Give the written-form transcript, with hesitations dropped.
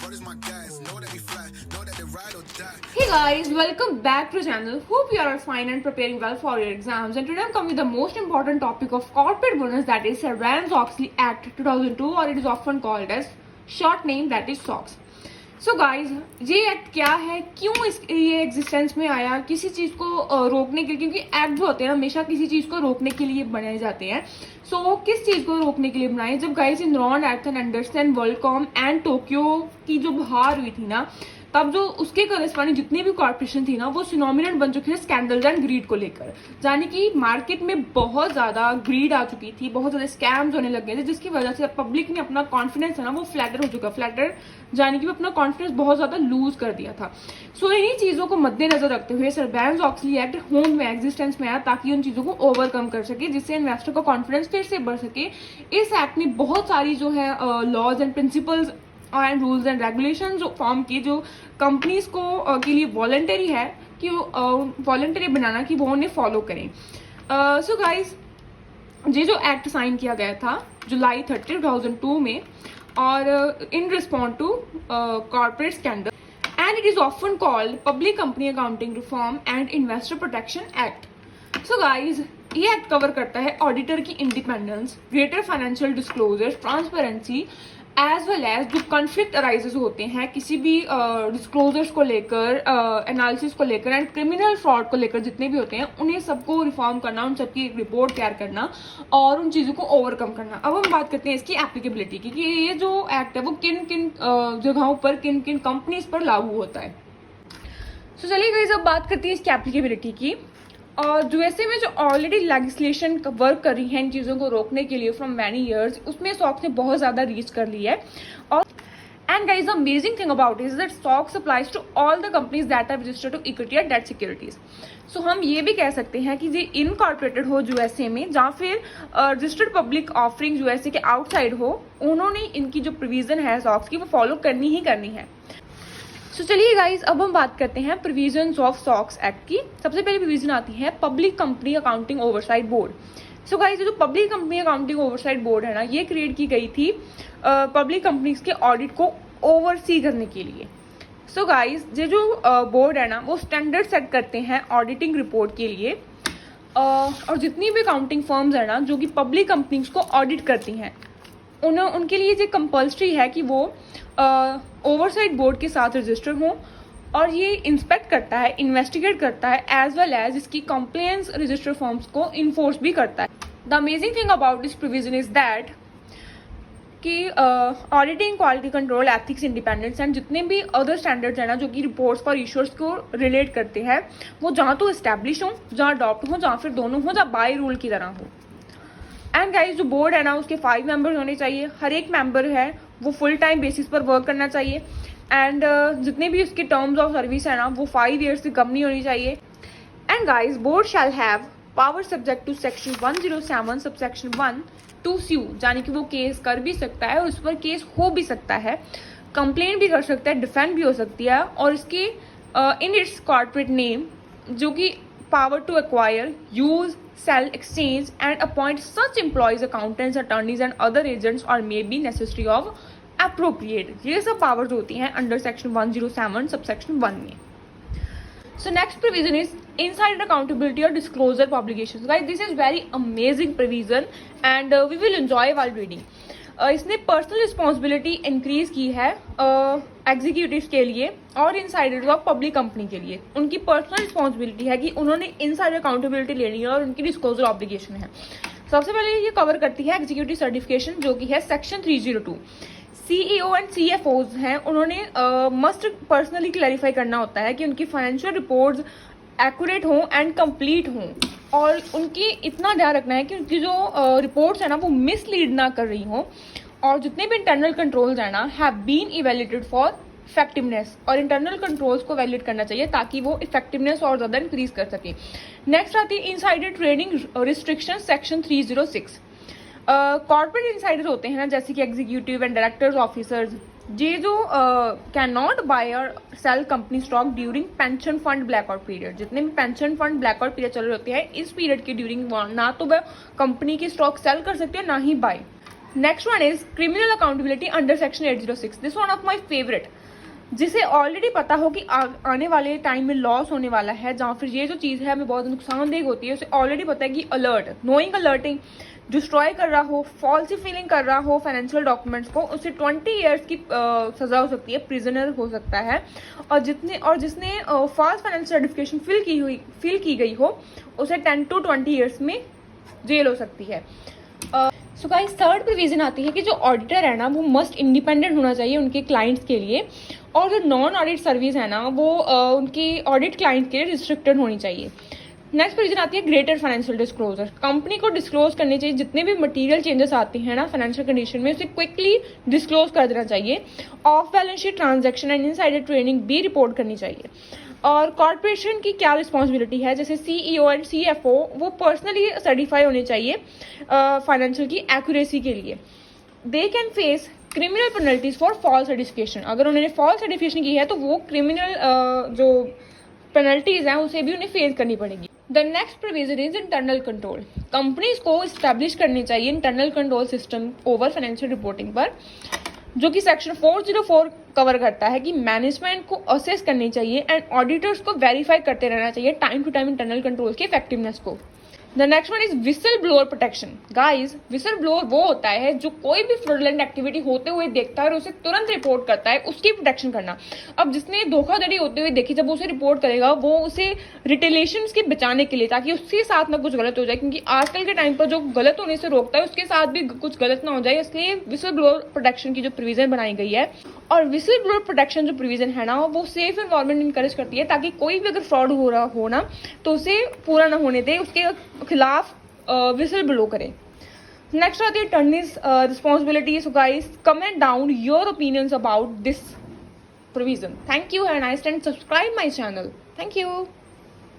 Brothers my guys, know that we fly, know that they ride or die. Hey guys, welcome back to the channel. Hope you are all fine and preparing well for your exams. And today I'm coming with the most important topic of corporate bonus, that is Sarbanes-Oxley Act 2002, or it is often called as short name, that is SOX. So guys, ये act क्या है, क्यों ये existence में आया, किसी चीज को रोकने के लिए, क्योंकि एक्ट जो होते हैं हमेशा किसी चीज को रोकने के लिए बनाए जाते हैं. सो किस चीज को रोकने के लिए बनाए, जब गाइज इनरॉन, एथन, एंडरसन, वर्ल्डकॉम एंड टोक्यो की जो बहार हुई थी ना, तब जो उसके करस्पॉन्डिंग जितनी भी कॉर्पोरेशन थी ना, वो सिनोमिनेंट बन चुके थे स्कैंडल्स एंड ग्रीड को लेकर. यानी कि मार्केट में बहुत ज्यादा ग्रीड आ चुकी थी, बहुत ज्यादा स्कैम्स होने लग गए थे, जिसकी वजह से पब्लिक ने अपना कॉन्फिडेंस है ना वो फ्लैटर हो चुका. फ्लैटर यानी कि अपना कॉन्फिडेंस बहुत ज्यादा लूज कर दिया था. सो इन्हीं चीजों को मद्देनजर रखते हुए सरबैन्स-ऑक्सली एक्ट होम में एग्जिस्टेंस में आया, ताकि उन चीजों को ओवरकम कर सके, जिससे इन्वेस्टर का कॉन्फिडेंस फिर से बढ़ सके. इस एक्ट ने बहुत सारी जो है laws and principles and rules and regulation जो फॉर्म की, जो कंपनीज को के लिए वॉलंटरी है कि वॉलंटरी बनाना कि वो उन्हें फॉलो करें. सो गाइज, ये जो एक्ट साइन किया गया था जुलाई 30, 2002 में, और in respond to corporate scandal, and it is often called public company accounting reform and investor protection act. So guys, ये एक्ट कवर करता है ऑडिटर की independence, greater financial disclosure, transparency, as well as जो conflict arises होते हैं किसी भी disclosures को लेकर, एनालिसिस को लेकर, एंड क्रिमिनल फ्रॉड को लेकर जितने भी होते हैं, उन्हें सबको रिफॉर्म करना, उन सबकी एक रिपोर्ट तैयार करना और उन चीज़ों को ओवरकम करना. अब हम बात करते हैं इसकी एप्लीकेबिलिटी की, कि ये जो एक्ट है वो किन किन जगहों पर, किन किन कंपनीज पर लागू होता है. सो चलिए गाइस, अब बात करते हैं इसकी एप्लीकेबिलिटी की. और यूएसए में जो ऑलरेडी लेजिस्लेशन वर्क कर रही है इन चीज़ों को रोकने के लिए फ्रॉम मैनी ईयर्स, उसमें सॉक्स ने बहुत ज़्यादा रीच कर ली है. और and guys, the amazing thing about is that SOX applies to all the companies that are registered to equity and debt securities. So हम ये भी कह सकते हैं कि ये इनकॉर्पोरेटेड हो यूएसए में, जहाँ फिर रजिस्टर्ड पब्लिक ऑफरिंग यूएसए के आउटसाइड हो, उन्होंने इनकी जो प्रोविजन है सॉक्स की वो फॉलो करनी ही करनी है. सो चलिए गाइज, अब हम बात करते हैं प्रोविजंस ऑफ सॉक्स एक्ट की. सबसे पहली प्रोविजन आती है public company accounting oversight board. So guys, जो public company accounting oversight board है ना, ये क्रिएट की गई थी पब्लिक कंपनीज के ऑडिट को ओवरसी करने के लिए. सो गाइज, ये जो बोर्ड है ना, वो स्टैंडर्ड सेट करते हैं ऑडिटिंग रिपोर्ट के लिए, और जितनी भी अकाउंटिंग फर्म्स है ना जो कि पब्लिक कंपनीज को ऑडिट करती हैं, उनके लिए ये कंपल्सरी है कि वो ओवरसाइट बोर्ड के साथ रजिस्टर हों, और ये इंस्पेक्ट करता है, इन्वेस्टिगेट करता है, एज वेल एज इसकी कंप्लेंट्स रजिस्टर फॉर्म्स को इन्फोर्स भी करता है. The amazing thing about this provision is that कि auditing, quality control, ethics, independence and जितने भी अदर स्टैंडर्ड्स हैं ना जो कि रिपोर्ट्स फॉर इश्यूर्स को रिलेट करते हैं, वो जहाँ तो इस्टेब्लिश हों, जहाँ अडॉप्ट हों, जहाँ फिर दोनों हों, जहाँ बाय रूल की तरह हो. एंड गाइज, जो बोर्ड है ना उसके 5 मेंबर्स होने चाहिए. हर एक मेंबर है वो फुल टाइम बेसिस पर वर्क करना चाहिए. एंड जितने भी उसके टर्म्स ऑफ सर्विस है ना वो 5 ईयर्स से कम नहीं होनी चाहिए. And guys, board shall have power subject to section 107 subsection 1 to sue, यानी कि वो केस कर भी सकता है और उस पर केस हो भी सकता है, कंप्लेन भी कर सकता है, डिफेंड भी हो सकती है, और इसके इन इट्स कॉर्पोरेट नेम, जो कि power to acquire, use, sell, exchange and appoint such employees, accountants, attorneys and other agents or may be necessary of appropriate. ये सब powers होती हैं अंडर सेक्शन 107 सबसेक्शन 1 में. So next provision is insider accountability or disclosure of obligations. Guys, this is very amazing provision and we will enjoy while reading. इसने personal responsibility increase की है executives के लिए और इनसाइडर्स ऑफ पब्लिक कंपनी के लिए. उनकी पर्सनल रिस्पॉन्सिबिलिटी है कि उन्होंने इनसाइडर अकाउंटेबिलिटी लेनी है और उनकी डिस्क्लोजर ऑब्लिगेशन है. सबसे पहले ये कवर करती है एग्जीक्यूटिव सर्टिफिकेशन, जो कि है सेक्शन 302. सीईओ एंड सीएफओज हैं, उन्होंने मस्ट पर्सनली क्लैरिफाई करना होता है कि उनकी फाइनेंशियल रिपोर्ट्स एक्यूरेट हों एंड कंप्लीट हों, और उनकी इतना ध्यान रखना है कि उनकी जो रिपोर्ट्स है ना वो मिसलीड ना कर रही हों, और जितने भी इंटरनल कंट्रोल्स है ना have been evaluated for effectiveness, और इंटरनल कंट्रोल्स को वैलिडेट करना चाहिए ताकि वो इफेक्टिवनेस और ज़्यादा इंक्रीज कर सके. नेक्स्ट आती है insider trading restriction section 306. Corporate insider होते हैं ना, जैसे कि एग्जीक्यूटिव एंड डायरेक्टर्स ऑफिसर्स, ये जो can not buy or sell company stock during pension fund blackout period. जितने भी पेंशन फंड ब्लैकआउट पीरियड चल रहे होते हैं, इस पीरियड के ड्यूरिंग ना तो वह कंपनी की स्टॉक सेल कर सकते हैं, ना ही by. Next one is criminal accountability under section 806. This one of my favourite, जिसे ऑलरेडी पता हो कि आने वाले टाइम में लॉस होने वाला है, जहाँ फिर ये जो चीज़ है हमें बहुत नुकसानदेह होती है, उसे ऑलरेडी पता है कि अलर्ट, नोइंग अलर्टिंग, डिस्ट्रॉय कर रहा हो, फॉल्सिफाइंग कर रहा हो फाइनेंशियल डॉक्यूमेंट्स को, उसे 20 ईयर्स की सजा हो सकती है, प्रिजनर हो सकता है. और जिसने फॉल्स फाइनेंशियल सर्टिफिकेशन फिल की गई हो, उसे 10 to 20 ईयर्स में जेल हो सकती है. सो गाइस, थर्ड प्रोविजन आती है कि जो ऑडिटर है ना वो मस्ट इंडिपेंडेंट होना चाहिए उनके क्लाइंट्स के लिए, और जो नॉन ऑडिट सर्विस है ना वो उनकी ऑडिट क्लाइंट के लिए रिस्ट्रिक्टेड होनी चाहिए. नेक्स्ट प्रोविजन आती है ग्रेटर फाइनेंशियल डिस्क्लोजर. कंपनी को डिस्क्लोज करनी चाहिए जितने भी मटेरियल चेंजेस आते हैं ना फाइनेंशियल कंडीशन में, उसे क्विकली डिस्क्लोज कर देना चाहिए. Of balance sheet transaction and insider trading भी रिपोर्ट करनी चाहिए. और कॉर्पोरेशन की क्या रिस्पॉन्सिबिलिटी है, जैसे CEO एंड CFO वो पर्सनली सर्टिफाई होने चाहिए फाइनेंशियल की एक्यूरेसी के लिए. They can face criminal penalties for false certification. अगर उन्होंने फॉल्स सर्टिफिकेशन की है तो वो क्रिमिनल जो पेनल्टीज हैं उसे भी उन्हें फेस करनी पड़ेगी. The next provision is internal control. Companies को इस्टेब्लिश करनी चाहिए internal control system over financial reporting पर, जो कि सेक्शन 404 कवर करता है कि मैनेजमेंट को असेस करनी चाहिए एंड ऑडिटर्स को वेरीफाई करते रहना चाहिए time to time internal control की इफेक्टिवनेस को. The next one is whistle blower protection. Guys, whistle blower वो होता है जो कोई भी फ्रॉडलेंट एक्टिविटी होते हुए देखता है और उसे तुरंत रिपोर्ट करता है, उसकी प्रोटेक्शन करना. अब जिसने धोखाधड़ी होते हुए देखी, जब उसे रिपोर्ट करेगा वो उसे रिटेलिएशन के बचाने के लिए, ताकि उसके साथ ना कुछ गलत हो जाए, क्योंकि आजकल के टाइम पर जो गलत होने से रोकता है उसके साथ भी कुछ गलत ना हो जाए, इसलिए विसल ब्लोअर प्रोटेक्शन की जो प्रोविजन बनाई गई है. और विसल ब्लोअर प्रोटेक्शन जो प्रोविजन है ना वो सेफ एनवायरनमेंट इनकरेज करती है, ताकि कोई भी अगर फ्रॉड हो रहा हो ना तो उसे पूरा ना होने दे, उसके खिलाफ विसल ब्लो करें. नेक्स्ट आती है attorneys responsibility. So guys, comment down your opinions about this provision. Thank you, and I stand subscribe my channel. Thank you.